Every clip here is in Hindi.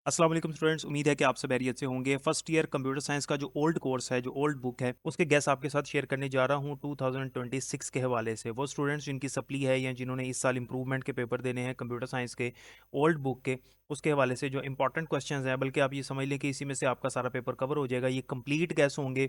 अस्सलाम वालेकुम स्टूडेंट्स, उम्मीद है कि आप सब खैरियत से होंगे। फर्स्ट ईयर कंप्यूटर साइंस का जो ओल्ड कोर्स है, जो ओल्ड बुक है, उसके गेस आपके साथ शेयर करने जा रहा हूँ 2026 के हवाले से। वो स्टूडेंट्स जिनकी सप्ली है या जिन्होंने इस साल इंप्रूवमेंट के पेपर देने हैं कंप्यूटर साइंस के ओल्ड बुक के, उसके हवाले से जो इंपॉर्टेंट क्वेश्चंस हैं, बल्कि आप ये समझ लें कि इसी में से आपका सारा पेपर कवर हो जाएगा। ये कंप्लीट गेस होंगे।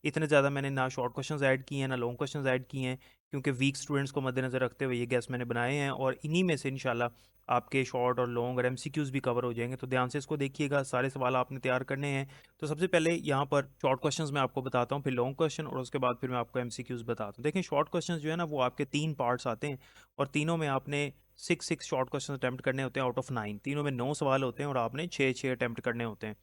इतने ज़्यादा मैंने ना शॉर्ट क्वेश्चंस ऐड किए हैं ना लॉन्ग क्वेश्चंस ऐड किए हैं, क्योंकि वीक स्टूडेंट्स को मद्देनज़र रखते हुए ये गेस मैंने बनाए हैं और इन्हीं में से इंशाल्लाह आपके शॉर्ट और लॉन्ग और एमसीक्यूज भी कवर हो जाएंगे। तो ध्यान से इसको देखिएगा, सारे सवाल आपने तैयार करने हैं। तो सबसे पहले यहाँ पर शॉर्ट क्वेश्चंस मैं आपको बताता हूँ, फिर लॉन्ग क्वेश्चन और उसके बाद फिर मैं आपको एमसीक्यूज बताता हूँ। देखिए, शॉर्ट क्वेश्चंस जो है ना वो आपके 3 पार्ट्स आते हैं और तीनों में आपने सिक्स शॉर्ट क्वेश्चन अटैम्प्ट करने होते हैं आउट ऑफ 9। तीनों में 9 सवाल होते हैं और आपने 6 अटैम्प्ट करने होते हैं।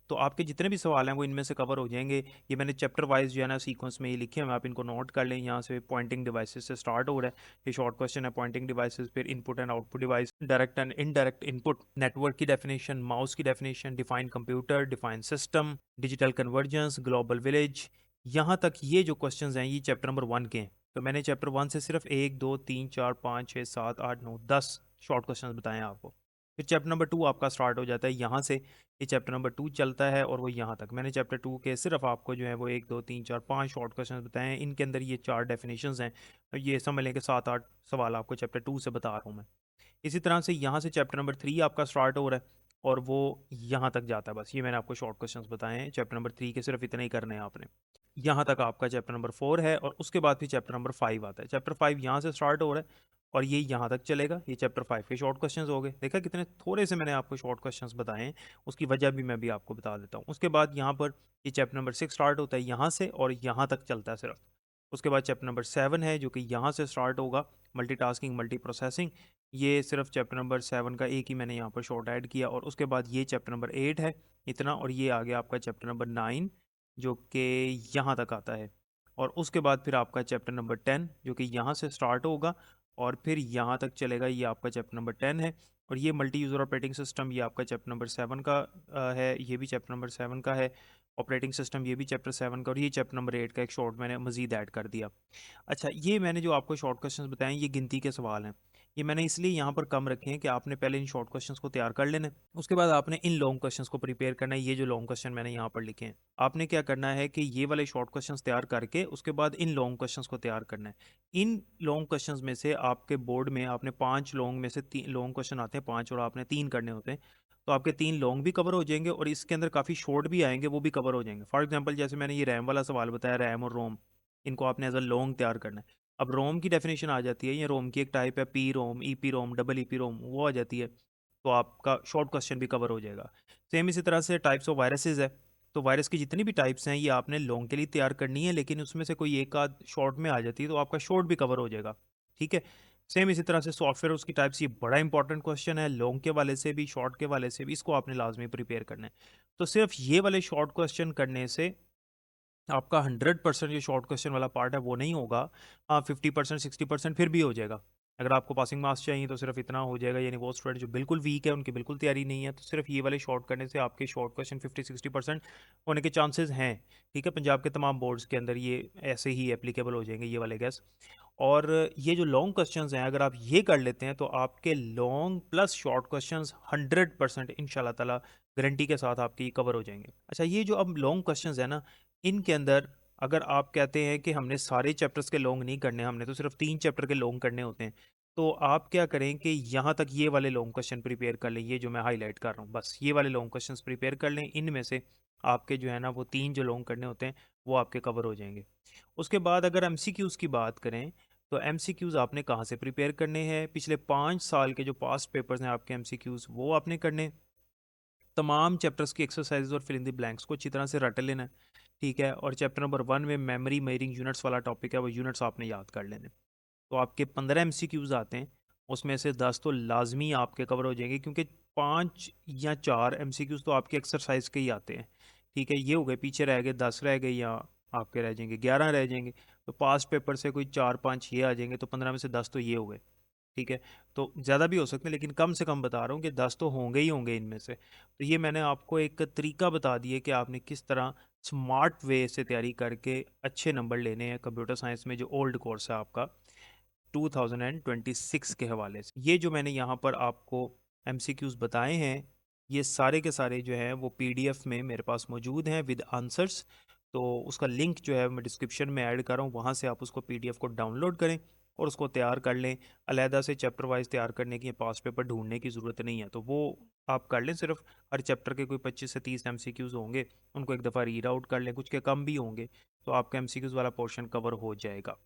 तो आपके जितने भी सवाल हैं वो इनमें से कवर हो जाएंगे। ये मैंने चैप्टर वाइज जो है ना सीक्वेंस में ये लिखे हैं, आप इनको नोट कर लें। यहाँ से पॉइंटिंग डिवाइसेस से स्टार्ट हो रहा है। ये शॉर्ट क्वेश्चन है पॉइंटिंग डिवाइसेस, फिर input and output device, direct and indirect input, network की डेफिनेशन, माउस की definition, define computer, define system, digital convergence, global village. यहाँ तक ये जो क्वेश्चंस हैं ये चैप्टर नंबर 1 के हैं। तो मैंने चैप्टर 1 से सिर्फ 1 2 3 4 5 6 7 8 9 10 शॉर्ट क्वेश्चंस बताए हैं आपको। फिर चैप्टर नंबर 2 आपका स्टार्ट हो जाता है यहाँ से। ये चैप्टर नंबर 2 चलता है और वो यहाँ तक। मैंने चैप्टर 2 के सिर्फ आपको जो है वो 1 2 3 4 5 शॉर्ट क्वेश्चन बताए हैं। इनके अंदर ये 4 डेफिनेशंस हैं। तो ये समझ लें कि 7 8 सवाल आपको चैप्टर 2 से बता रहा हूँ मैं। इसी तरह से यहाँ से चैप्टर नंबर 3 आपका स्टार्ट हो रहा है और वो यहाँ तक जाता है। बस ये मैंने आपको शॉर्ट क्वेश्चंस बताए हैं चैप्टर नंबर 3 के, सिर्फ इतने ही करने हैं आपने। यहाँ तक आपका चैप्टर नंबर 4 है और उसके बाद फिर चैप्टर नंबर 5 आता है। चैप्टर 5 यहाँ से स्टार्ट हो रहा है और ये यहाँ तक चलेगा। ये चैप्टर 5 के शॉर्ट क्वेश्चंस हो गए। देखा कितने थोड़े से मैंने आपको शॉर्ट क्वेश्चंस बताए हैं, उसकी वजह भी मैं भी आपको बता देता हूँ। उसके बाद यहाँ पर ये चैप्टर नंबर 6 स्टार्ट होता है यहाँ से और यहाँ तक चलता है सिर्फ। उसके बाद चैप्टर नंबर 7 है जो कि यहाँ से स्टार्ट होगा, मल्टीटास्किंग मल्टी प्रोसेसिंग। ये सिर्फ चैप्टर नंबर 7 का एक ही मैंने यहाँ पर शॉर्ट ऐड किया। और उसके बाद ये चैप्टर नंबर 8 है इतना, और ये आ गया आपका चैप्टर नंबर 9 जो कि यहाँ तक आता है। और उसके बाद फिर आपका चैप्टर नंबर 10 जो कि यहाँ से स्टार्ट होगा और फिर यहाँ तक चलेगा। ये आपका चैप्टर नंबर 10 है। और ये मल्टी यूज़र ऑपरेटिंग सिस्टम, ये आपका चैप्टर नंबर 7 का है। ये भी चैप्टर नंबर 7 का है। ऑपरेटिंग सिस्टम ये भी चैप्टर 7 का। और ये चैप्टर नंबर 8 का एक शॉर्ट मैंने मज़ीद ऐड कर दिया। अच्छा, ये मैंने जो आपको शॉर्ट क्वेश्चंस बताए ये गिनती के सवाल हैं। ये मैंने इसलिए यहाँ पर कम रखे हैं कि आपने पहले इन शॉर्ट क्वेश्चंस को तैयार कर लेना है। उसके बाद आपने इन लॉन्ग क्वेश्चंस को प्रिपेयर करना है। ये जो लॉन्ग क्वेश्चन मैंने यहाँ पर लिखे हैं, आपने क्या करना है कि ये वाले शॉर्ट क्वेश्चंस तैयार करके उसके बाद इन लॉन्ग क्वेश्चंस को तैयार करना है। इन लॉन्ग क्वेश्चंस में से आपके बोर्ड में आपने 5 लॉन्ग में से 3 लॉन्ग क्वेश्चन आते हैं 5 और आपने 3 करने होते हैं। तो आपके 3 लॉन्ग भी कवर हो जाएंगे और इसके अंदर काफ़ी शॉर्ट भी आएंगे, वो भी कवर हो जाएंगे। फॉर एग्जाम्पल जैसे मैंने ये रैम वाला सवाल बताया, रैम और रोम, इनको आपने एज अ लॉन्ग तैयार करना है। अब रोम की डेफिनेशन आ जाती है, ये रोम की एक टाइप है P ROM, E P ROM, double E P ROM, वो आ जाती है। तो आपका शॉर्ट क्वेश्चन भी कवर हो जाएगा। सेम इसी तरह से टाइप्स ऑफ वायरसेस है। तो वायरस की जितनी भी टाइप्स हैं ये आपने लॉन्ग के लिए तैयार करनी है, लेकिन उसमें से कोई एक आध शॉर्ट में आ जाती है तो आपका शॉर्ट भी कवर हो जाएगा। ठीक है। सेम इसी तरह से सॉफ्टवेयर उसकी टाइप्स, ये बड़ा इंपॉर्टेंट क्वेश्चन है, लॉन्ग के वाले से भी शॉर्ट के वाले से भी, इसको आपने लाजमी प्रिपेयर करना है। तो सिर्फ ये वाले शॉर्ट क्वेश्चन करने से आपका 100% जो शॉर्ट क्वेश्चन वाला पार्ट है वो नहीं होगा। हाँ, 50% 60% फिर भी हो जाएगा। अगर आपको पासिंग मार्क्स चाहिए तो सिर्फ इतना हो जाएगा। यानी वो स्टूडेंट जो बिल्कुल वीक है, उनकी बिल्कुल तैयारी नहीं है, तो सिर्फ ये वाले शॉर्ट करने से आपके शॉर्ट क्वेश्चन 50-60% होने के चांसेस हैं। ठीक है, पंजाब के तमाम बोर्ड्स के अंदर ये ऐसे ही एप्लीकेबल हो जाएंगे ये वाले गैस। और ये जो लॉन्ग क्वेश्चंस हैं अगर आप ये कर लेते हैं तो आपके लॉन्ग प्लस शॉर्ट क्वेश्चंस 100% इंशाल्लाह ताला गारंटी के साथ आपके कवर हो जाएंगे। अच्छा, ये जो अब लॉन्ग क्वेश्चंस है ना, इनके अंदर अगर आप कहते हैं कि हमने सारे चैप्टर्स के लॉन्ग नहीं करने, हमने तो सिर्फ 3 चैप्टर के लॉन्ग करने होते हैं, तो आप क्या करें कि यहाँ तक ये वाले लॉन्ग क्वेश्चन प्रिपेयर कर लें। ये जो मैं हाईलाइट कर रहा हूँ, बस ये वाले लॉन्ग क्वेश्चन प्रिपेयर कर लें। इनमें से आपके जो है ना वो 3 जो लॉन्ग करने होते हैं वो आपके कवर हो जाएंगे। उसके बाद अगर एमसीक्यूज़ की बात करें तो एमसीक्यूज़ आपने कहाँ से प्रिपेयर करने हैं? पिछले 5 साल के जो पास्ट पेपर्स हैं आपके एमसीक्यूज़ वो आपने करने हैं। तमाम चैप्टर्स की एक्सरसाइज और फिल इन द ब्लैंक्स को अच्छी तरह से रट लेना है। ठीक है। और चैप्टर नंबर 1 में मेमोरी मेयरिंग यूनिट्स वाला टॉपिक है, वो यूनिट्स आपने याद कर लेने। तो आपके 15 एमसीक्यूज आते हैं, उसमें से 10 तो लाजमी आपके कवर हो जाएंगे, क्योंकि 5 या 4 एमसीक्यूज तो आपके एक्सरसाइज के ही आते हैं। ठीक है, ये हो गए, पीछे रह गए 10 रह गए, या आपके रह जाएंगे 11 रह जाएंगे। तो पास्ट पेपर से कोई 4 5 ये आ जाएंगे, तो 15 में से 10 तो ये हो गए। ठीक है। तो ज़्यादा भी हो सकते हैं, लेकिन कम से कम बता रहा हूँ कि 10 तो होंगे ही होंगे इनमें से। तो ये मैंने आपको एक तरीका बता दिया कि आपने किस तरह स्मार्ट वे से तैयारी करके अच्छे नंबर लेने हैं कंप्यूटर साइंस में जो ओल्ड कोर्स है आपका 2026 के हवाले से। ये जो मैंने यहाँ पर आपको एमसीक्यूज बताए हैं, ये सारे के सारे जो हैं वो पीडीएफ में मेरे पास मौजूद हैं विद आंसर्स। तो उसका लिंक जो है मैं डिस्क्रिप्शन में ऐड कर रहा हूँ, वहाँ से आप उसको पीडीएफ को डाउनलोड करें और उसको तैयार कर लें। अलहदा से चैप्टर वाइज तैयार करने की, पास पेपर ढूंढने की ज़रूरत नहीं है, तो वो आप कर लें। सिर्फ हर चैप्टर के कोई 25 से 30 एमसीक्यूज़ होंगे, उनको एक दफ़ा रीड आउट कर लें, कुछ के कम भी होंगे, तो आपका एमसीक्यूज़ वाला पोर्शन कवर हो जाएगा।